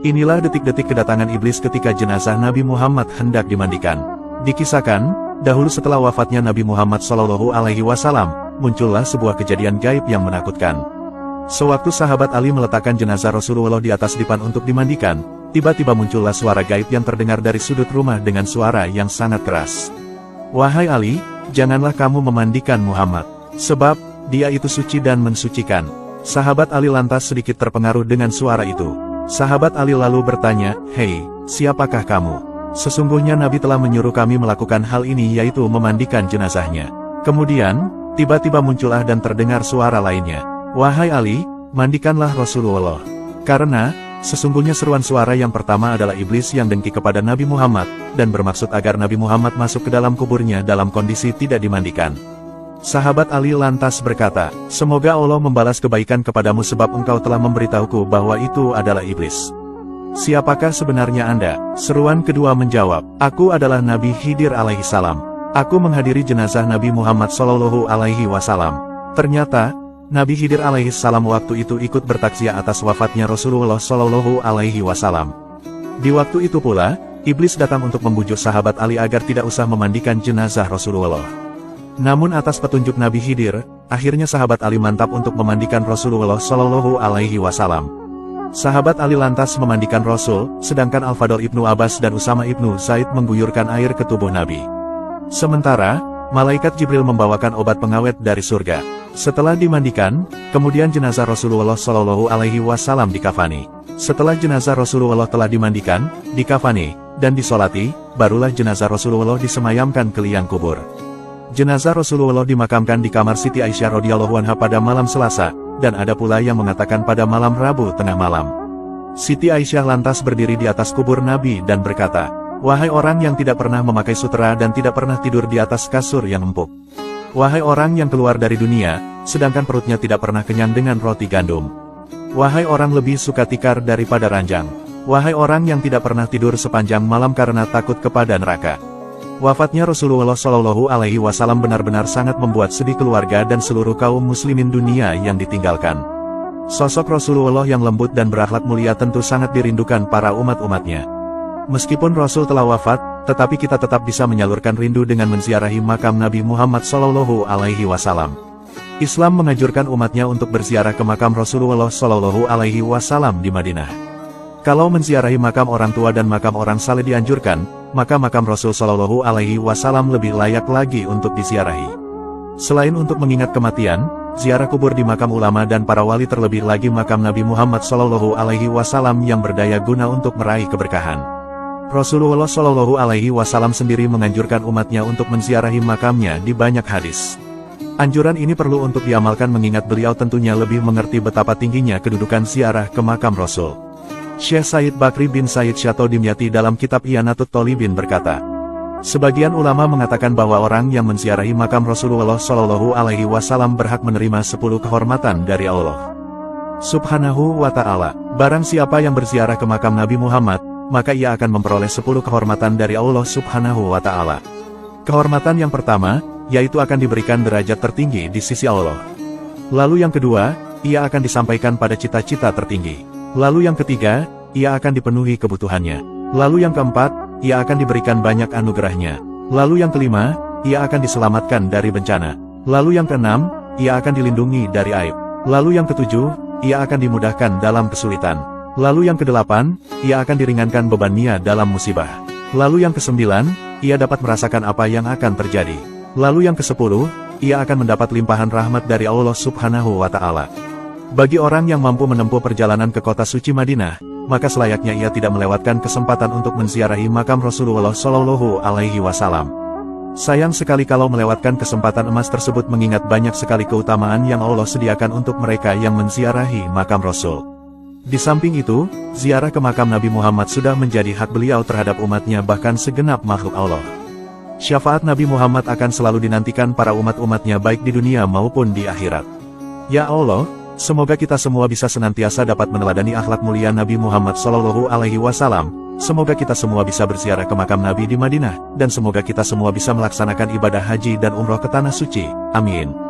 Inilah detik-detik kedatangan iblis ketika jenazah Nabi Muhammad hendak dimandikan. Dikisahkan, dahulu setelah wafatnya Nabi Muhammad SAW, muncullah sebuah kejadian gaib yang menakutkan. Sewaktu sahabat Ali meletakkan jenazah Rasulullah di atas dipan untuk dimandikan, tiba-tiba muncullah suara gaib yang terdengar dari sudut rumah dengan suara yang sangat keras. "Wahai Ali, janganlah kamu memandikan Muhammad, sebab dia itu suci dan mensucikan." Sahabat Ali lantas sedikit terpengaruh dengan suara itu. Sahabat Ali lalu bertanya, "Hei, siapakah kamu? Sesungguhnya Nabi telah menyuruh kami melakukan hal ini, yaitu memandikan jenazahnya." Kemudian, tiba-tiba muncullah dan terdengar suara lainnya. "Wahai Ali, mandikanlah Rasulullah." Karena, sesungguhnya seruan suara yang pertama adalah iblis yang dengki kepada Nabi Muhammad, dan bermaksud agar Nabi Muhammad masuk ke dalam kuburnya dalam kondisi tidak dimandikan. Sahabat Ali lantas berkata, "Semoga Allah membalas kebaikan kepadamu sebab engkau telah memberitahuku bahwa itu adalah iblis. Siapakah sebenarnya Anda?" Seruan kedua menjawab, "Aku adalah Nabi Khidir alaihissalam. Aku menghadiri jenazah Nabi Muhammad SAW. Ternyata, Nabi Khidir alaihissalam waktu itu ikut bertaksiah atas wafatnya Rasulullah SAW. Di waktu itu pula, iblis datang untuk membujuk sahabat Ali agar tidak usah memandikan jenazah Rasulullah. Namun atas petunjuk Nabi Khidir, akhirnya sahabat Ali mantap untuk memandikan Rasulullah SAW. Sahabat Ali lantas memandikan Rasul, sedangkan Al-Fadl ibnu Abbas dan Usama ibnu Zaid mengguyurkan air ke tubuh Nabi. Sementara, malaikat Jibril membawakan obat pengawet dari surga. Setelah dimandikan, kemudian jenazah Rasulullah SAW dikafani. Setelah jenazah Rasulullah telah dimandikan, dikafani, dan disolati, barulah jenazah Rasulullah disemayamkan ke liang kubur. Jenazah Rasulullah dimakamkan di kamar Siti Aisyah radhiyallahu anha pada malam Selasa, dan ada pula yang mengatakan pada malam Rabu tengah malam. Siti Aisyah lantas berdiri di atas kubur Nabi dan berkata, "Wahai orang yang tidak pernah memakai sutera dan tidak pernah tidur di atas kasur yang empuk. Wahai orang yang keluar dari dunia, sedangkan perutnya tidak pernah kenyang dengan roti gandum. Wahai orang lebih suka tikar daripada ranjang. Wahai orang yang tidak pernah tidur sepanjang malam karena takut kepada neraka." Wafatnya Rasulullah SAW benar-benar sangat membuat sedih keluarga dan seluruh kaum muslimin dunia yang ditinggalkan. Sosok Rasulullah yang lembut dan berakhlak mulia tentu sangat dirindukan para umat-umatnya. Meskipun Rasul telah wafat, tetapi kita tetap bisa menyalurkan rindu dengan menziarahi makam Nabi Muhammad SAW. Islam menganjurkan umatnya untuk berziarah ke makam Rasulullah SAW di Madinah. Kalau menziarahi makam orang tua dan makam orang saleh dianjurkan, maka makam Rasul SAW lebih layak lagi untuk diziarahi. Selain untuk mengingat kematian, ziarah kubur di makam ulama dan para wali, terlebih lagi makam Nabi Muhammad SAW yang berdaya guna untuk meraih keberkahan. Rasulullah SAW sendiri menganjurkan umatnya untuk menziarahi makamnya di banyak hadis. Anjuran ini perlu untuk diamalkan mengingat beliau tentunya lebih mengerti betapa tingginya kedudukan ziarah ke makam Rasul. Syekh Said Bakri bin Said Syato Dimyati dalam kitab I'anatut Thalibin berkata, sebagian ulama mengatakan bahwa orang yang menziarahi makam Rasulullah SAW berhak menerima 10 kehormatan dari Allah Subhanahu wa Ta'ala. Barang siapa yang berziarah ke makam Nabi Muhammad, maka ia akan memperoleh 10 kehormatan dari Allah Subhanahu wa Ta'ala. Kehormatan yang pertama, yaitu akan diberikan derajat tertinggi di sisi Allah. Lalu yang kedua, ia akan disampaikan pada cita-cita tertinggi. Lalu yang ketiga, ia akan dipenuhi kebutuhannya. Lalu yang keempat, ia akan diberikan banyak anugerahnya. Lalu yang kelima, ia akan diselamatkan dari bencana. Lalu yang keenam, ia akan dilindungi dari aib. Lalu yang ketujuh, ia akan dimudahkan dalam kesulitan. Lalu yang kedelapan, ia akan diringankan bebannya dalam musibah. Lalu yang kesembilan, ia dapat merasakan apa yang akan terjadi. Lalu yang kesepuluh, ia akan mendapat limpahan rahmat dari Allah Subhanahu wa Ta'ala. Bagi orang yang mampu menempuh perjalanan ke kota suci Madinah, maka selayaknya ia tidak melewatkan kesempatan untuk menziarahi makam Rasulullah SAW. Sayang sekali kalau melewatkan kesempatan emas tersebut mengingat banyak sekali keutamaan yang Allah sediakan untuk mereka yang menziarahi makam Rasul. Di samping itu, ziarah ke makam Nabi Muhammad sudah menjadi hak beliau terhadap umatnya bahkan segenap makhluk Allah. Syafaat Nabi Muhammad akan selalu dinantikan para umat-umatnya baik di dunia maupun di akhirat. Ya Allah, semoga kita semua bisa senantiasa dapat meneladani akhlak mulia Nabi Muhammad SAW. Semoga kita semua bisa berziarah ke makam Nabi di Madinah, dan semoga kita semua bisa melaksanakan ibadah haji dan umroh ke tanah suci. Amin.